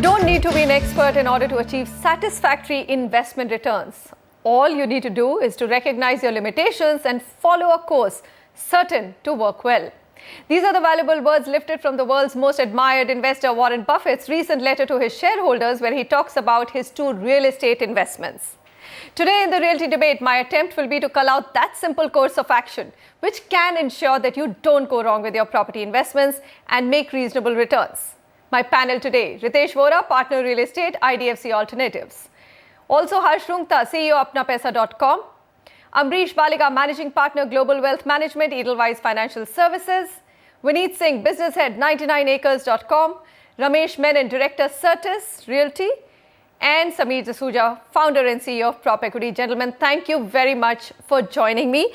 don't need to be an expert in order to achieve satisfactory investment returns. All you need to do is to recognize your limitations and follow a course certain to work well. These are the valuable words lifted from the world's most admired investor Warren Buffett's recent letter to his shareholders, where he talks about his 2 real estate investments. Today in the Realty Debate, my attempt will be to cull out that simple course of action which can ensure that you don't go wrong with your property investments and make reasonable returns. My panel today: Ritesh Vora, Partner Real Estate, IDFC Alternatives. Also Harsh Rungta, CEO, ApnaPaisa.com. Amrish Baliga, Managing Partner, Global Wealth Management, Edelweiss Financial Services. Vineet Singh, Business Head, 99acres.com. Ramesh Menon, Director, Certis Realty. And Sameer Jasuja, Founder and CEO of Prop Equity. Gentlemen, thank you very much for joining me.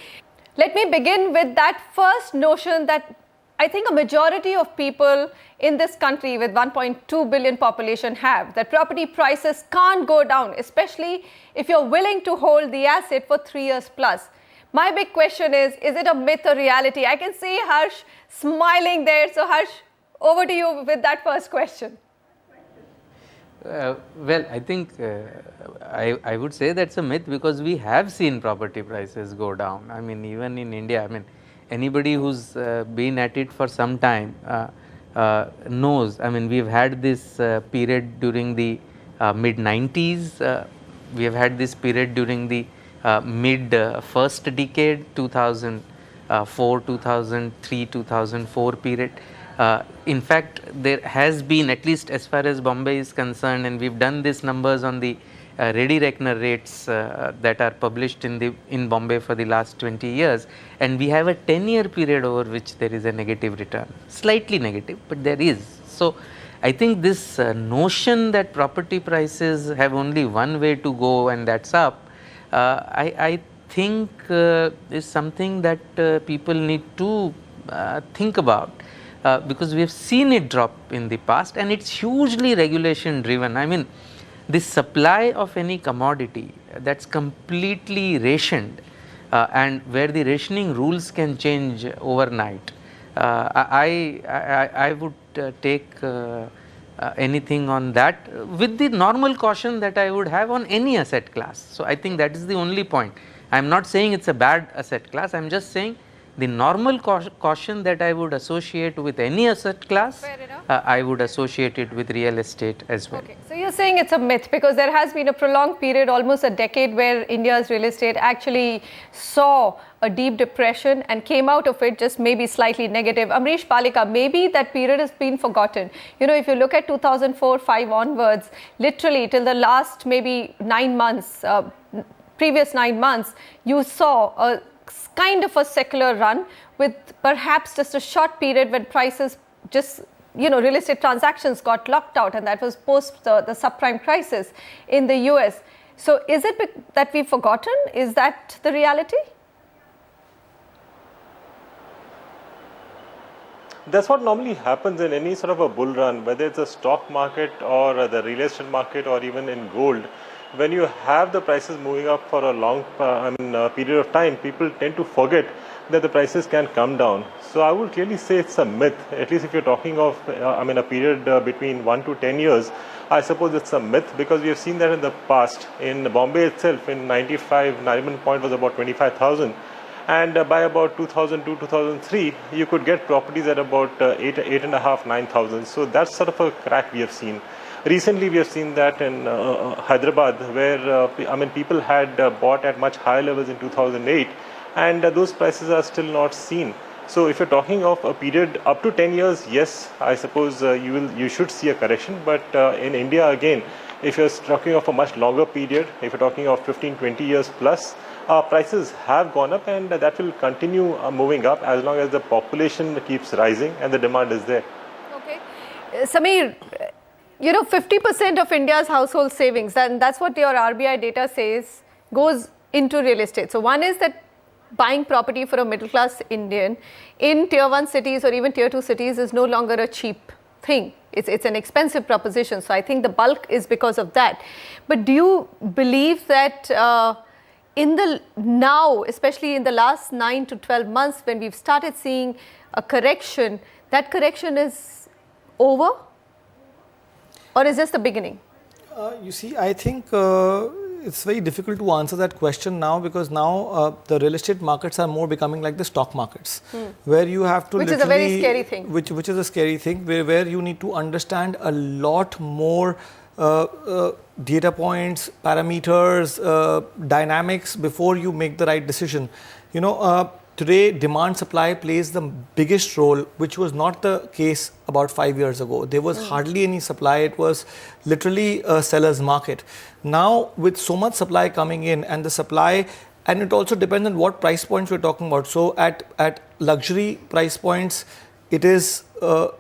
Let me begin with that first notion that I think a majority of people in this country with 1.2 billion population have, that property prices can't go down, especially if you're willing to hold the asset for 3 years plus. My big question is it a myth or reality? I can see Harsh smiling there. So Harsh, over to you with that first question. Well, I think I would say that's a myth, because we have seen property prices go down. I mean, even in India, anybody who's been at it for some time knows. We've had this period during the mid-90s. We have had this period during the first decade, 2004, 2003, 2004 period. In fact, there has been, at least as far as Bombay is concerned, and we've done these numbers on the ready reckoner rates that are published in Bombay for the last 20 years, and we have a 10-year period over which there is a negative return, slightly negative, but there is. So I think this notion that property prices have only one way to go and that's up, I think is something that people need to think about. Because we have seen it drop in the past, and it's hugely regulation driven. The supply of any commodity that's completely rationed, and where the rationing rules can change overnight, I would take anything on that with the normal caution that I would have on any asset class. So I think that is the only point. I'm not saying it's a bad asset class, I'm just saying the normal caution that I would associate with any asset class, I would associate it with real estate as well. Okay, so you're saying it's a myth because there has been a prolonged period, almost a decade, where India's real estate actually saw a deep depression and came out of it just maybe slightly negative. Amrish Baliga, maybe that period has been forgotten. If you look at 2004-5 onwards, literally till the last maybe 9 months, previous 9 months, you saw a kind of a secular run with perhaps just a short period when prices just, real estate transactions got locked out, and that was post the subprime crisis in the US. So is it that we've forgotten? Is that the reality? That's what normally happens in any sort of a bull run, whether it's a stock market or the real estate market or even in gold. When you have the prices moving up for a long period of time, people tend to forget that the prices can come down. So I would clearly say it's a myth. At least if you're talking of a period between 1 to 10 years, I suppose it's a myth, because we have seen that in the past. In Bombay itself, in 95, Nariman Point was about 25,000. And by about 2002, 2003, you could get properties at about 8.5, 9,000. So that's sort of a crack we have seen. Recently, we have seen that in Hyderabad, where people had bought at much higher levels in 2008, and those prices are still not seen. So, if you're talking of a period up to 10 years, yes, I suppose you should see a correction. But in India, again, if you're talking of a much longer period, if you're talking of 15, 20 years plus, prices have gone up, and that will continue moving up as long as the population keeps rising and the demand is there. Okay, Sameer. 50% of India's household savings, and that's what your RBI data says, goes into real estate. So one is that buying property for a middle class Indian in tier 1 cities or even tier 2 cities is no longer a cheap thing. It's an expensive proposition. So I think the bulk is because of that. But do you believe that especially in the last 9 to 12 months, when we've started seeing a correction, that correction is over? or is this the beginning? You see, I think it's very difficult to answer that question now, because now the real estate markets are more becoming like the stock markets, where you have to Which is a very scary thing. Which is a scary thing, where you need to understand a lot more data points, parameters, dynamics before you make the right decision. You know, today demand supply plays the biggest role, which was not the case about 5 years ago. There was hardly any supply. It was literally a seller's market. Now with so much supply coming in, and the supply, and it also depends on what price points we're talking about. So at luxury price points, it is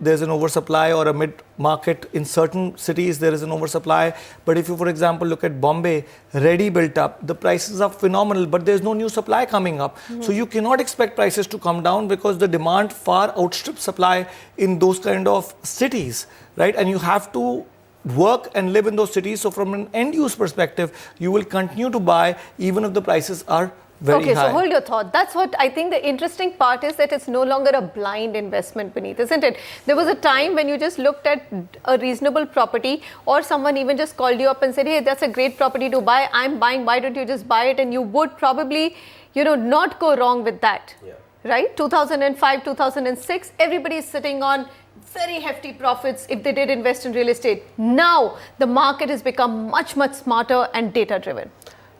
there's an oversupply, or a mid market in certain cities there is an oversupply. But if you, for example, look at Bombay, ready built up, the prices are phenomenal, but there's no new supply coming up. So you cannot expect prices to come down, because the demand far outstrips supply in those kind of cities, right? And you have to work and live in those cities. So from an end use perspective, you will continue to buy even if the prices are very high. Okay, so hold your thought. That's what I think the interesting part is, that it's no longer a blind investment, Puneet, isn't it? There was a time when you just looked at a reasonable property, or someone even just called you up and said, hey, that's a great property to buy. I'm buying. Why don't you just buy it? And you would probably, you know, not go wrong with that. Yeah. Right? 2005, 2006, everybody is sitting on very hefty profits if they did invest in real estate. Now, the market has become much, much smarter and data driven.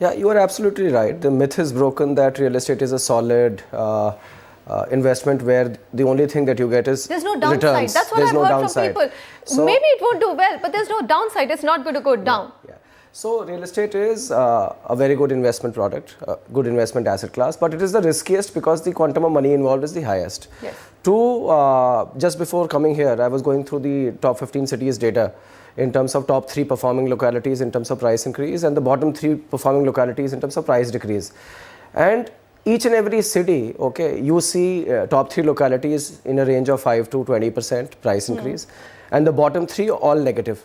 Yeah, you are absolutely right. The myth is broken that real estate is a solid investment where the only thing that you get is there's no downside. returns. That's what there's I've no heard downside. from people. So, maybe it won't do well, but there's no downside. It's not going to go down. Yeah. So real estate is a very good investment product, good investment asset class, but it is the riskiest because the quantum of money involved is the highest. Yes. Just before coming here, I was going through the top 15 cities data in terms of top 3 performing localities in terms of price increase, and the bottom 3 performing localities in terms of price decrease. And each and every city, okay, you see top 3 localities in a range of 5 to 20% price increase, and the bottom 3 all negative.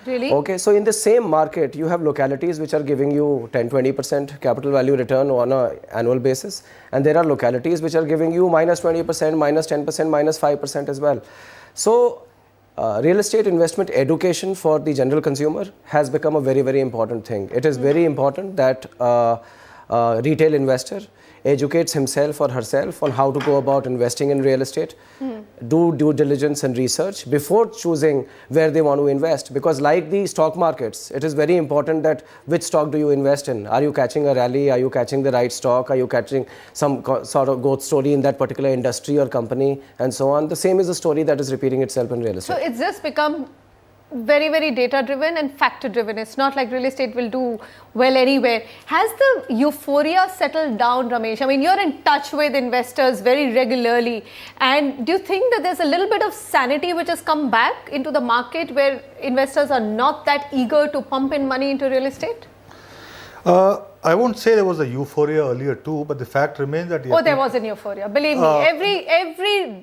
Really? Okay, so in the same market, you have localities which are giving you 10-20% capital value return on an annual basis, and there are localities which are giving you minus 20%, minus 10%, minus 5% as well. So real estate investment education for the general consumer has become a very, very important thing. It is very important that retail investor educates himself or herself on how to go about investing in real estate, do due diligence and research before choosing where they want to invest. Because like the stock markets, it is very important that which stock do you invest in? Are you catching a rally? Are you catching the right stock? Are you catching some sort of growth story in that particular industry or company, and so on? The same is a story that is repeating itself in real estate. So it's just become very, very data driven and factor driven. It's not like real estate will do well anywhere. Has the euphoria settled down, Ramesh? I mean, you're in touch with investors very regularly, and do you think that there's a little bit of sanity which has come back into the market, where investors are not that eager to pump in money into real estate? I won't say there was a euphoria earlier too, but the fact remains that there was an euphoria. Believe me, every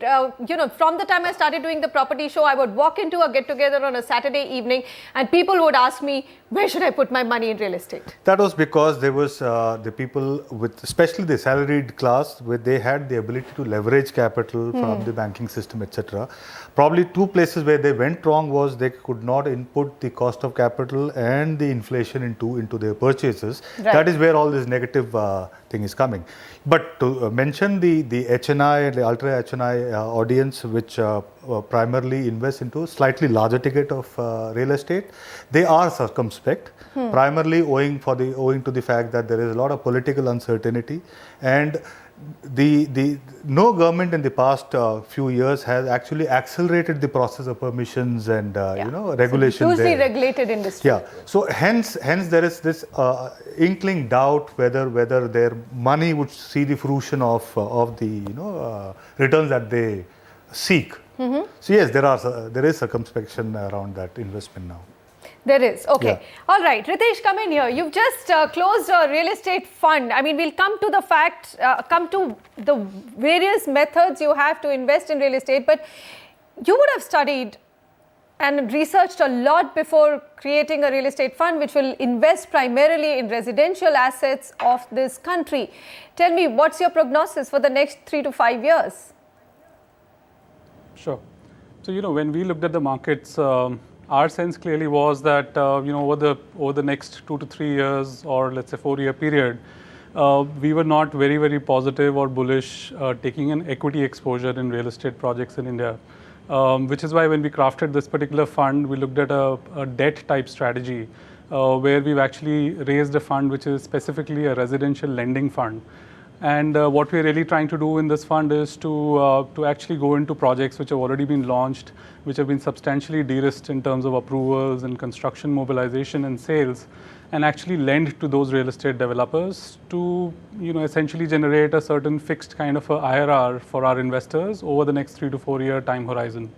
from the time I started doing the property show, I would walk into a get-together on a Saturday evening, and people would ask me, where should I put my money in real estate? That was because there was the people with, especially the salaried class, where they had the ability to leverage capital from the banking system, etc. Probably 2 places where they went wrong was they could not input the cost of capital and the inflation into their purchases. Right. That is where all this negative thing is coming. But to mention the HNI, the ultra HNI audience, which primarily invest into slightly larger ticket of real estate, they are circumspect, primarily owing to the fact that there is a lot of political uncertainty, and no government in the past few years has actually accelerated the process of permissions and regulation. Hugely regulated industry. Yeah. So hence there is this inkling doubt whether their money would see the fruition of the returns that they seek. So yes, there is circumspection around that investment now. There is. Okay. Yeah. All right. Ritesh, come in here. You've just closed a real estate fund. I mean, we'll come to the various methods you have to invest in real estate, but you would have studied and researched a lot before creating a real estate fund, which will invest primarily in residential assets of this country. Tell me, what's your prognosis for the next 3 to 5 years? Sure. So, when we looked at the markets, Our sense clearly was that over the next 2 to 3 years, or let's say 4-year period, we were not very positive or bullish taking an equity exposure in real estate projects in India. Which is why when we crafted this particular fund, we looked at a debt type strategy where we've actually raised a fund which is specifically a residential lending fund. And what we're really trying to do in this fund is to actually go into projects which have already been launched, which have been substantially de-risked in terms of approvals and construction mobilization and sales, and actually lend to those real estate developers to essentially generate a certain fixed kind of a IRR for our investors over the next 3 to 4 year time horizon.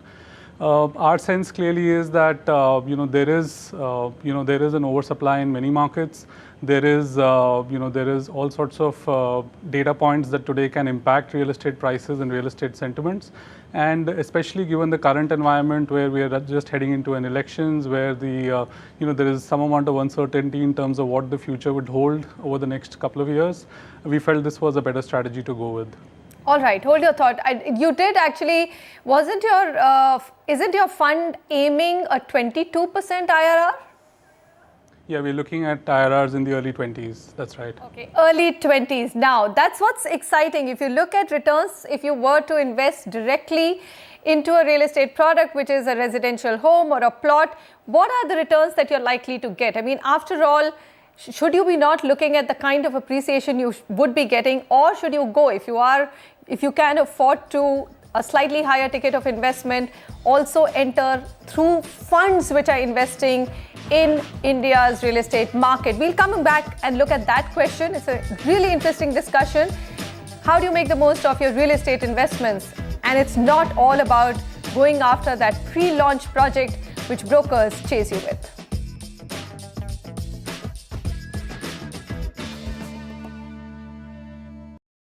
Our sense clearly is that there is an oversupply in many markets. There is all sorts of data points that today can impact real estate prices and real estate sentiments, and especially given the current environment where we are just heading into an elections, where there is some amount of uncertainty in terms of what the future would hold over the next couple of years. We felt this was a better strategy to go with. All right, hold your thought. You did actually, isn't your fund aiming a 22% IRR? Yeah, we're looking at IRRs in the early 20s. That's right. Okay, early 20s. Now, that's what's exciting. If you look at returns, if you were to invest directly into a real estate product, which is a residential home or a plot, what are the returns that you're likely to get? I mean, after all, should you be not looking at the kind of appreciation you would be getting, or should you go, if you can afford to, a slightly higher ticket of investment, also enter through funds which are investing in India's real estate market? We'll come back and look at that question. It's a really interesting discussion. How do you make the most of your real estate investments? And it's not all about going after that pre-launch project which brokers chase you with.